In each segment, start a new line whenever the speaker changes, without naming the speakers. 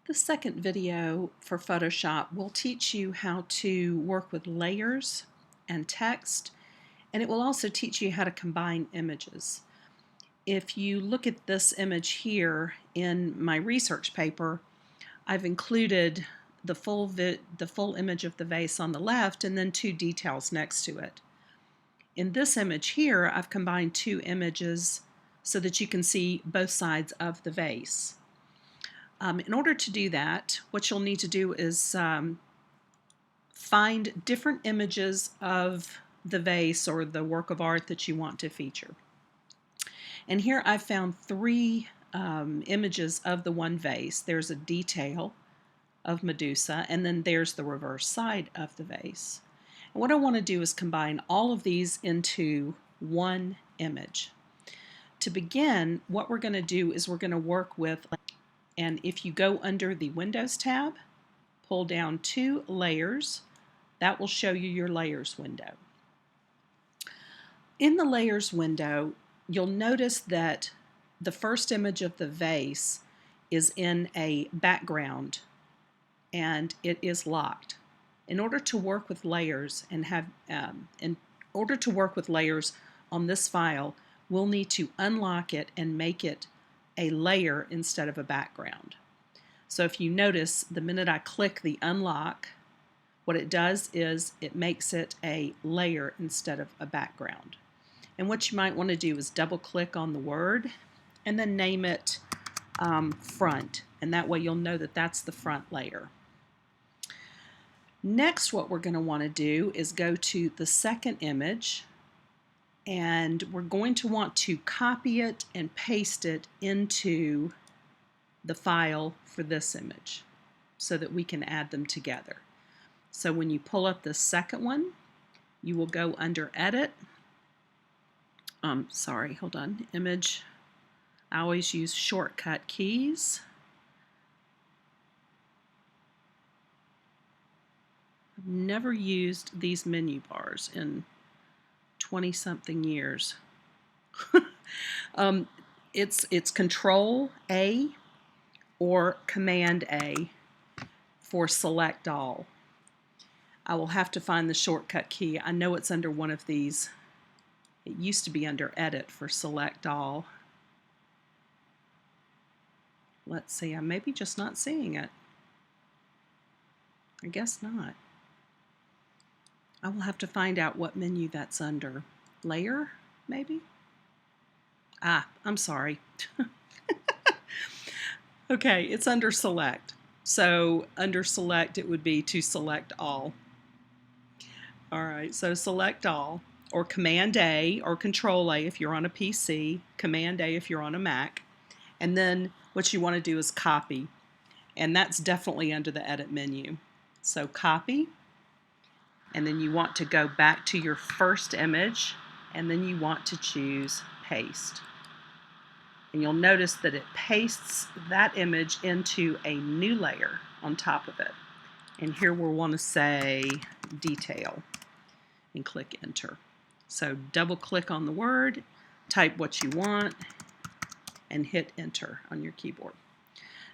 The second video for Photoshop will teach you how to work with layers and text, and it will also teach you how to combine images. If you look at this image here in my research paper, I've included the full image of the vase on the left and then two details next to it. In this image here, I've combined two images so that you can see both sides of the vase. In order to do that, what you'll need to do is find different images of the vase or the work of art that you want to feature. And here I've found three images of the one vase. There's a detail of Medusa, and then there's the reverse side of the vase. And what I want to do is combine all of these into one image. To begin, what we're going to do is we're going to work with, and if you go under the Windows tab, pull down two layers, that will show you your layers window. In the layers window, you'll notice that the first image of the vase is in a background and it is locked. In order to work with layers in order to work with layers on this file, we'll need to unlock it and make it a layer instead of a background. So if you notice, the minute I click the unlock, what it does is it makes it a layer instead of a background. And what you might want to do is double click on the word and then name it front, and that way you'll know that that's the front layer. Next, what we're going to want to do is go to the second image, and we're going to want to copy it and paste it into the file for this image so that we can add them together. So when you pull up the second one, you will go under Edit. Hold on, Image. I always use shortcut keys. I've never used these menu bars in 20-something years. It's Control A or Command A for select all. I will have to find the shortcut key. I know it's under one of these. It used to be under Edit for select all. Let's see, I may be just not seeing it. I guess not. I will have to find out what menu that's under. Layer, maybe? I'm sorry. Okay, it's under Select. So under Select, it would be to select all. All right, so select all, or Command A or Control A if you're on a PC, Command A if you're on a Mac. And then what you want to do is copy, and that's definitely under the Edit menu. So copy, and then you want to go back to your first image, and then you want to choose Paste. And you'll notice that it pastes that image into a new layer on top of it. And here we'll want to say Detail and click Enter. So double click on the word, type what you want, and hit Enter on your keyboard.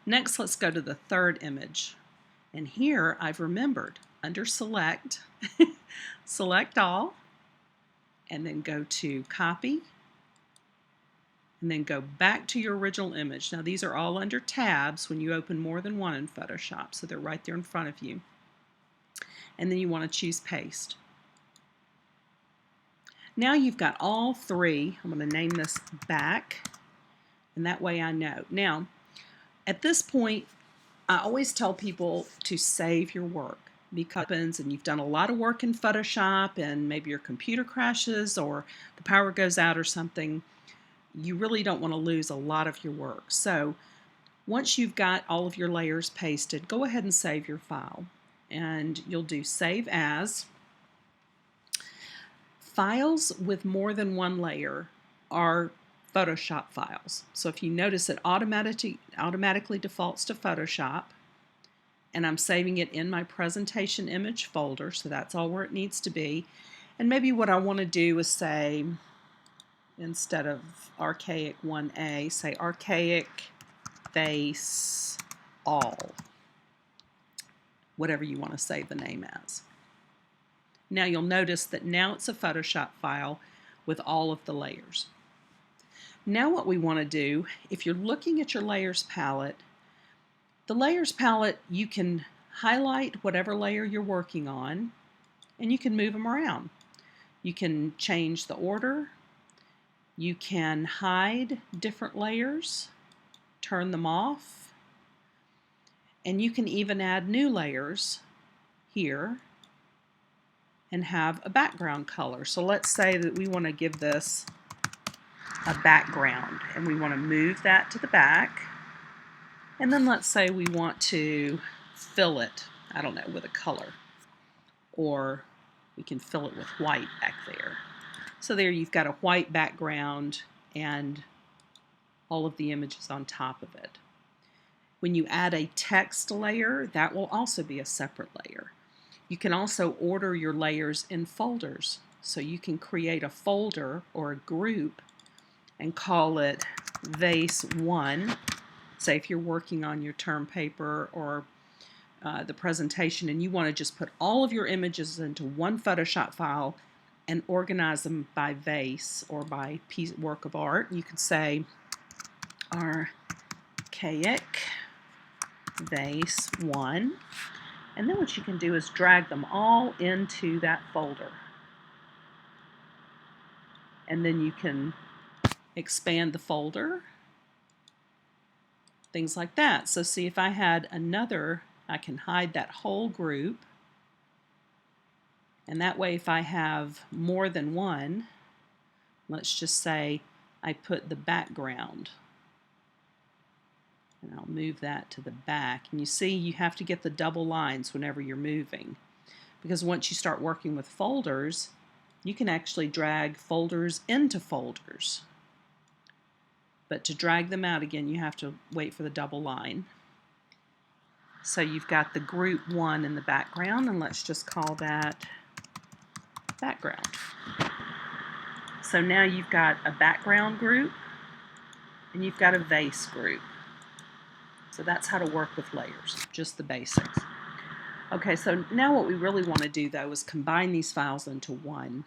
Next, let's go to the third image. And here I've remembered, under Select, select all, and then go to Copy, and then go back to your original image. Now these are all under tabs when you open more than one in Photoshop, so they're right there in front of you. And then you want to choose Paste. Now you've got all three. I'm going to name this Back, and that way I know. Now, at this point, I always tell people to save your work because and you've done a lot of work in Photoshop and maybe your computer crashes or the power goes out or something. You really don't want to lose a lot of your work. So once you've got all of your layers pasted, go ahead and save your file. And you'll do Save As. Files with more than one layer are Photoshop files. So if you notice, it automatically defaults to Photoshop, and I'm saving it in my presentation image folder, so that's all where it needs to be. And maybe what I want to do is say, instead of Archaic 1A, say Archaic Vase all, whatever you want to save the name as. Now you'll notice that now it's a Photoshop file with all of the layers. Now what we want to do, if you're looking at your layers palette, the layers palette, you can highlight whatever layer you're working on and you can move them around. You can change the order, you can hide different layers, turn them off, and you can even add new layers here and have a background color. So let's say that we want to give this a background and we want to move that to the back. And then let's say we want to fill it, I don't know, with a color. Or we can fill it with white back there. So there you've got a white background and all of the images on top of it. When you add a text layer, that will also be a separate layer. You can also order your layers in folders. So you can create a folder or a group and call it Vase 1. Say if you're working on your term paper or the presentation and you want to just put all of your images into one Photoshop file and organize them by vase or by work of art, you could say Archaic Vase 1. And then what you can do is drag them all into that folder. And then you can expand the folder, things like that. So see, if I had another, I can hide that whole group. And that way, if I have more than one, let's just say I put the background. And I'll move that to the back. And you see, you have to get the double lines whenever you're moving. Because once you start working with folders, you can actually drag folders into folders. But to drag them out again, you have to wait for the double line. So you've got the group 1 in the background, and let's just call that background. So now you've got a background group, and you've got a vase group. So that's how to work with layers, just the basics. Okay, so now what we really want to do, though, is combine these files into one.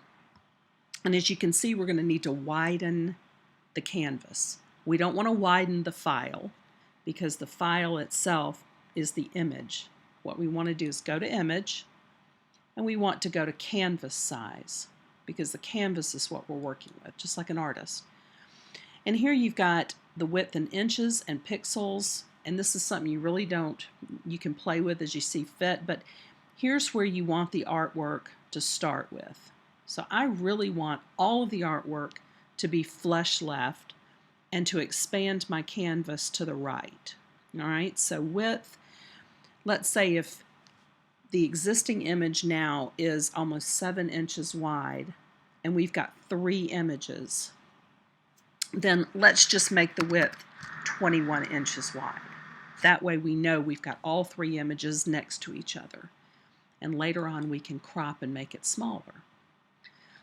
And as you can see, we're going to need to widen the canvas. We don't want to widen the file because the file itself is the image. What we want to do is go to Image, and we want to go to Canvas Size because the canvas is what we're working with, just like an artist. And here you've got the width in inches and pixels, and this is something you can play with as you see fit, but here's where you want the artwork to start with. So I really want all of the artwork to be flush left and to expand my canvas to the right. All right, so width, let's say if the existing image now is almost 7 inches wide and we've got 3 images, then let's just make the width 21 inches wide. That way we know we've got all 3 images next to each other. And later on we can crop and make it smaller.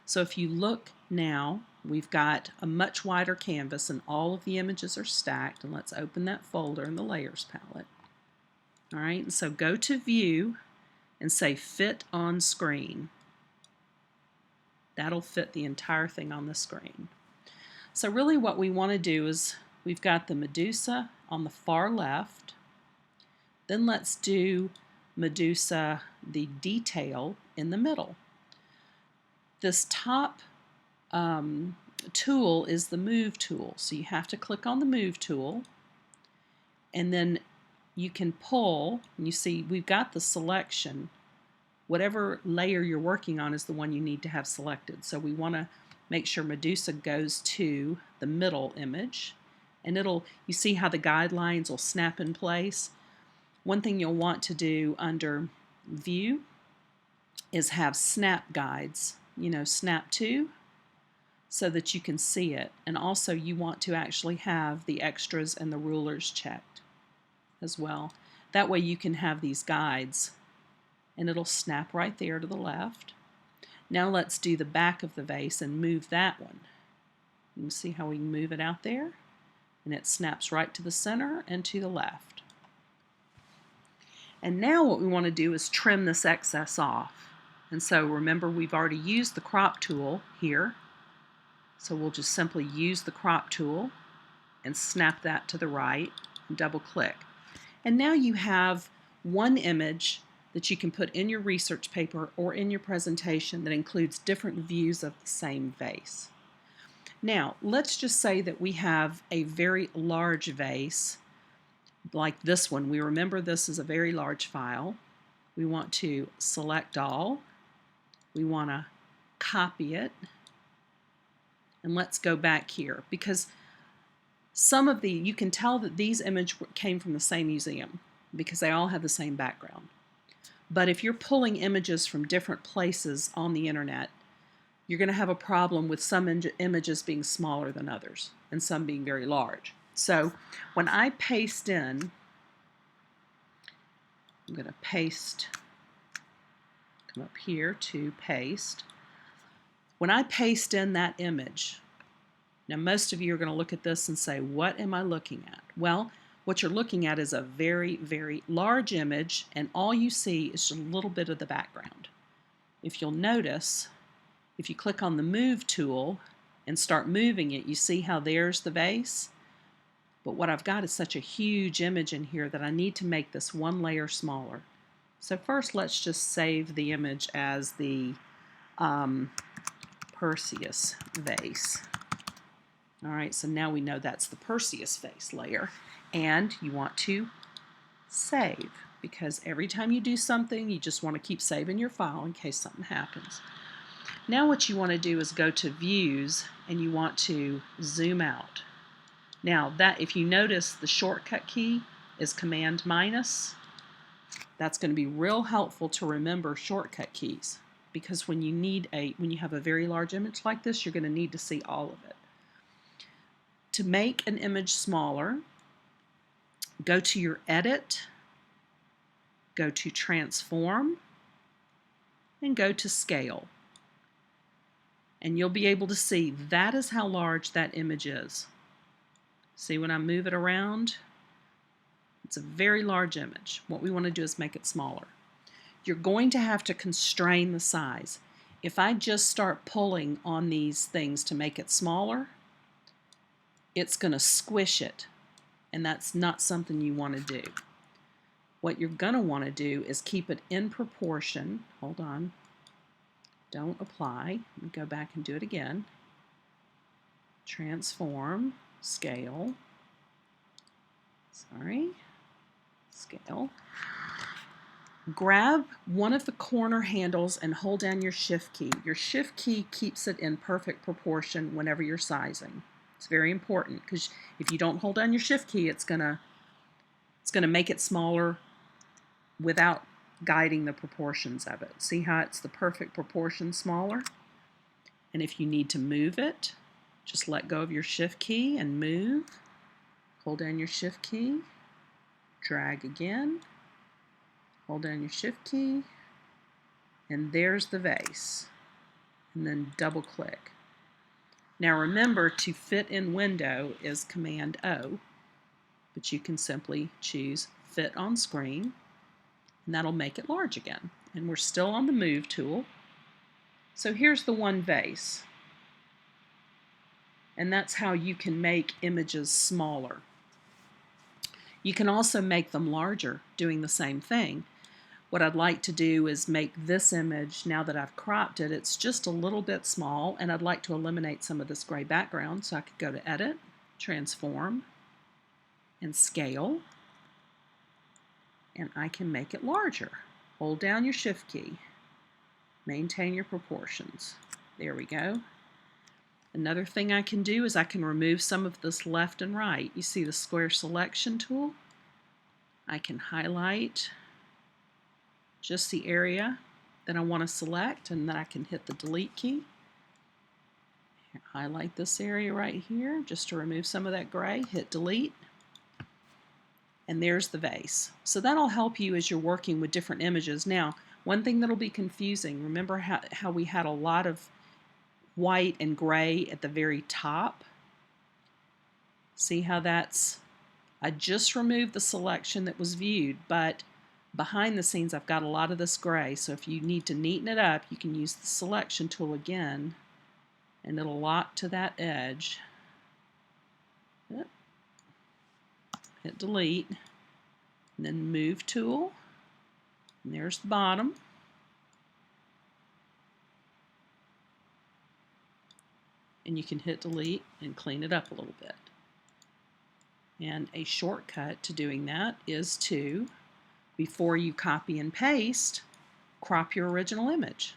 So if you look now, we've got a much wider canvas and all of the images are stacked. And let's open that folder in the Layers palette. All right, and so go to View and say Fit on Screen. That'll fit the entire thing on the screen. So really what we want to do is we've got the Medusa on the far left. Then let's do Medusa, the detail, in the middle. This top tool is the Move tool. So you have to click on the Move tool, and then you can pull, and you see we've got the selection. Whatever layer you're working on is the one you need to have selected. So we want to make sure Medusa goes to the middle image, and you see how the guidelines will snap in place. One thing you'll want to do under View is have snap guides, snap to, so that you can see it. And also you want to actually have the extras and the rulers checked as well. That way you can have these guides and it'll snap right there to the left. Now let's do the back of the vase and move that one. You can see how we can move it out there, and it snaps right to the center and to the left. And now what we want to do is trim this excess off. And so remember, we've already used the crop tool here. So we'll just simply use the crop tool and snap that to the right and double click. And now you have one image that you can put in your research paper or in your presentation that includes different views of the same vase. Now, let's just say that we have a very large vase like this one. We remember this is a very large file. We want to select all. We want to copy it. And let's go back here, because you can tell that these images came from the same museum because they all have the same background. But if you're pulling images from different places on the internet, you're going to have a problem with some images being smaller than others and some being very large. So when I paste in, I'm going to paste, come up here to paste. When I paste in that image, now most of you are going to look at this and say, what am I looking at? Well, what you're looking at is a very, very large image, and all you see is just a little bit of the background. If you'll notice, if you click on the Move tool and start moving it, you see how there's the vase? But what I've got is such a huge image in here that I need to make this one layer smaller. So first, let's just save the image as the Perseus vase. All right, so now we know that's the Perseus vase layer. And you want to save, because every time you do something, you just want to keep saving your file in case something happens. Now what you want to do is go to Views, and you want to zoom out. Now that, if you notice, the shortcut key is Command minus. That's going to be real helpful to remember shortcut keys, because when you have a very large image like this, you're going to need to see all of it. To make an image smaller, go to your Edit, go to Transform, and go to Scale. And you'll be able to see that is how large that image is. See when I move it around? It's a very large image. What we want to do is make it smaller. You're going to have to constrain the size. If I just start pulling on these things to make it smaller, it's going to squish it, and that's not something you want to do. What you're going to want to do is keep it in proportion. Hold on. Don't apply. Let me go back and do it again. Transform, Scale. Sorry. Scale. Grab one of the corner handles and hold down your Shift key. Your Shift key keeps it in perfect proportion whenever you're sizing. It's very important, because if you don't hold down your Shift key, it's gonna make it smaller without guiding the proportions of it. See how it's the perfect proportion smaller? And if you need to move it, just let go of your Shift key and move. Hold down your Shift key, drag again, hold down your Shift key, and there's the vase. And then double click. Now remember, to fit in window is Command O, but you can simply choose Fit on Screen, and that'll make it large again. And we're still on the Move tool. So here's the one vase. And that's how you can make images smaller. You can also make them larger doing the same thing. What I'd like to do is make this image, now that I've cropped it, it's just a little bit small, and I'd like to eliminate some of this gray background, so I could go to Edit, Transform, and Scale, and I can make it larger. Hold down your Shift key, maintain your proportions. There we go. Another thing I can do is I can remove some of this left and right. You see the square selection tool? I can highlight just the area that I want to select, and then I can hit the delete key. Highlight this area right here just to remove some of that gray. Hit delete, and there's the vase. So that'll help you as you're working with different images. Now, one thing that'll be confusing, remember how we had a lot of white and gray at the very top? See how that's, I just removed the selection that was viewed, but behind the scenes I've got a lot of this gray, so if you need to neaten it up, you can use the selection tool again, and it'll lock to that edge. Hit delete, and then move tool, and there's the bottom. And you can hit delete and clean it up a little bit. And a shortcut to doing that is to, before you copy and paste, crop your original image.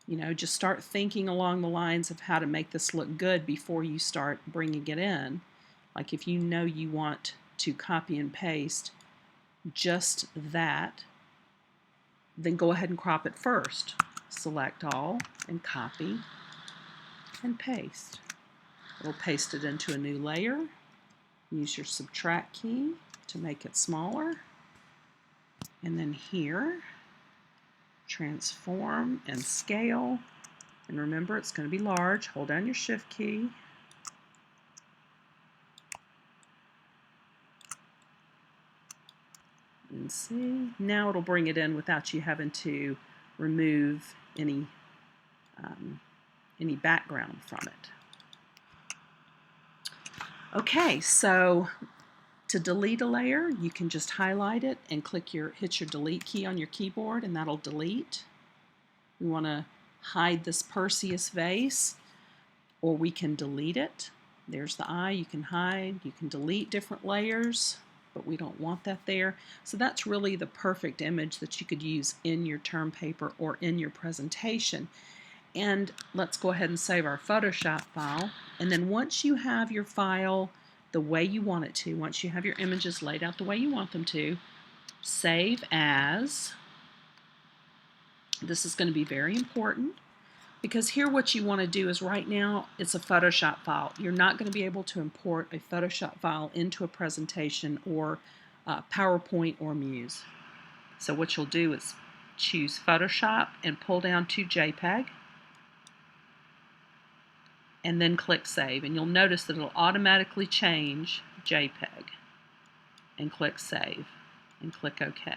You know, just start thinking along the lines of how to make this look good before you start bringing it in. Like if you know you want to copy and paste just that, then go ahead and crop it first. Select all and copy and paste. It'll paste it into a new layer. Use your subtract key to make it smaller. And then here, transform and scale. And remember, it's going to be large. Hold down your shift key. And see, now it'll bring it in without you having to remove any background from it. Okay, so to delete a layer, you can just highlight it and hit your delete key on your keyboard, and that'll delete. We want to hide this Perseus vase, or we can delete it. There's the eye, you can hide, you can delete different layers, but we don't want that there. So that's really the perfect image that you could use in your term paper or in your presentation. And let's go ahead and save our Photoshop file. And then once you have your file the way you want it to, once you have your images laid out the way you want them to, save as. This is going to be very important because here what you want to do is right now it's a Photoshop file. You're not going to be able to import a Photoshop file into a presentation or PowerPoint or Muse. So what you'll do is choose Photoshop and pull down to JPEG, and then click Save, and you'll notice that it'll automatically change JPEG, and click Save and click OK.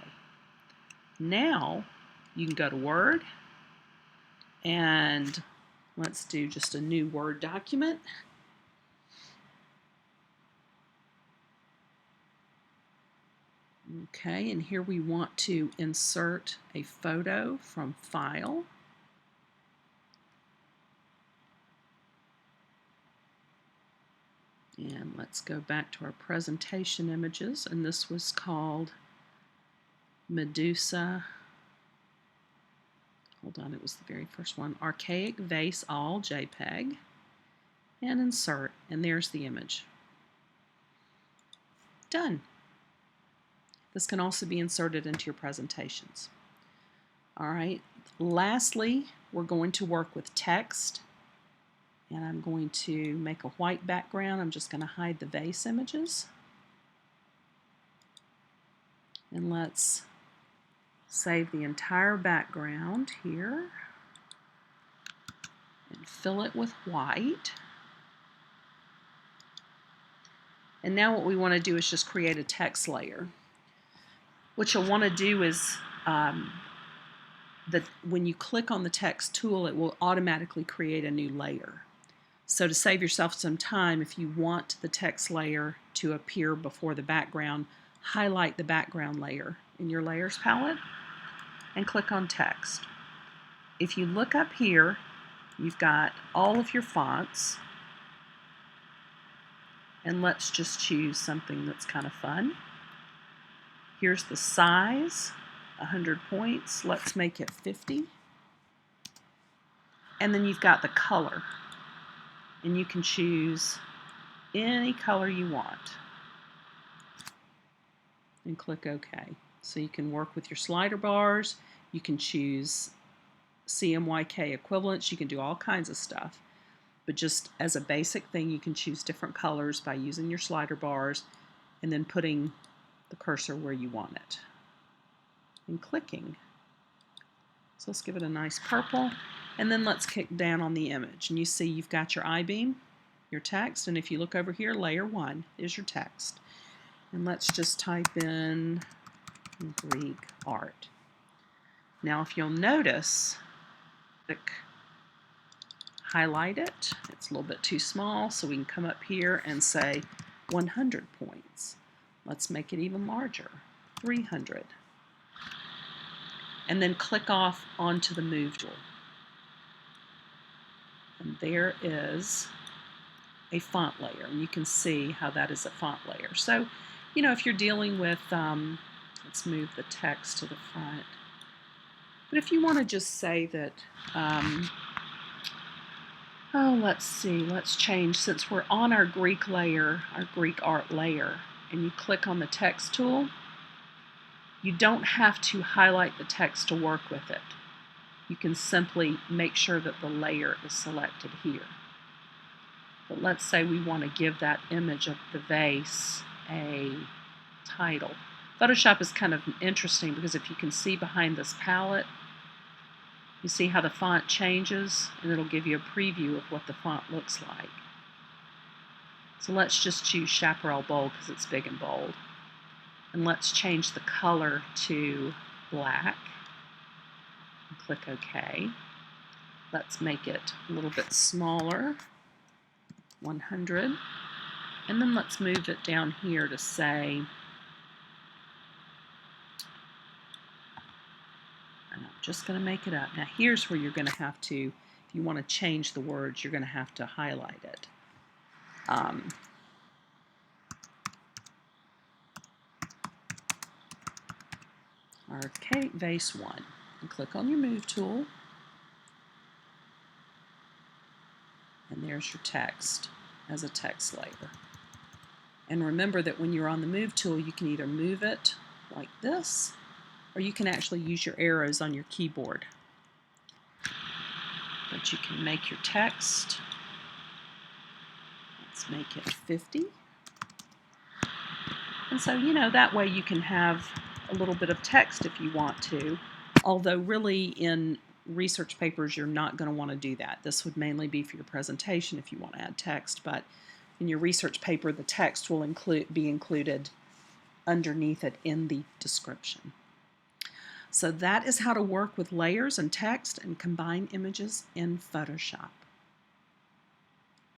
Now you can go to Word, and let's do just a new Word document. Okay, and here we want to insert a photo from File. And let's go back to our presentation images, and this was called Medusa. Hold on, it was the very first one. Archaic Vase All JPEG. And insert, and there's the image. Done. This can also be inserted into your presentations. All right, lastly, we're going to work with text. And I'm going to make a white background. I'm just going to hide the vase images. And let's save the entire background here and fill it with white. And now what we want to do is just create a text layer. What you'll want to do is when you click on the text tool, it will automatically create a new layer. So to save yourself some time, if you want the text layer to appear before the background, highlight the background layer in your Layers palette and click on Text. If you look up here, you've got all of your fonts, and let's just choose something that's kind of fun. Here's the size, 100 points. Let's make it 50. And then you've got the color. And you can choose any color you want. And click OK. So you can work with your slider bars. You can choose CMYK equivalents. You can do all kinds of stuff. But just as a basic thing, you can choose different colors by using your slider bars and then putting the cursor where you want it and clicking. So let's give it a nice purple. And then let's kick down on the image. And you see you've got your I-beam, your text, and if you look over here, layer 1 is your text. And let's just type in Greek art. Now, if you'll notice, highlight it. It's a little bit too small, so we can come up here and say 100 points. Let's make it even larger, 300. And then click off onto the Move tool. And there is a font layer, and you can see how that is a font layer. So, you know, if you're dealing with, let's move the text to the front. But if you want to just say that, oh, let's see, let's change, since we're on our Greek layer, our Greek art layer, and you click on the text tool, you don't have to highlight the text to work with it. You can simply make sure that the layer is selected here. But let's say we want to give that image of the vase a title. Photoshop is kind of interesting because if you can see behind this palette, you see how the font changes, and it'll give you a preview of what the font looks like. So let's just choose Chaparral Bold because it's big and bold. And let's change the color to black. And click OK. Let's make it a little bit smaller, 100. And then let's move it down here to say, I'm just going to make it up. Now here's where you're going to have to, if you want to change the words, you're going to have to highlight it. Arcade Vase 1. And click on your Move tool. And there's your text as a text layer. And remember that when you're on the Move tool, you can either move it like this, or you can actually use your arrows on your keyboard. But you can make your text. Let's make it 50. And so, you know, that way you can have a little bit of text if you want to, although really in research papers you're not going to want to do that. This would mainly be for your presentation if you want to add text, but in your research paper the text will be included underneath it in the description. So that is how to work with layers and text and combine images in Photoshop.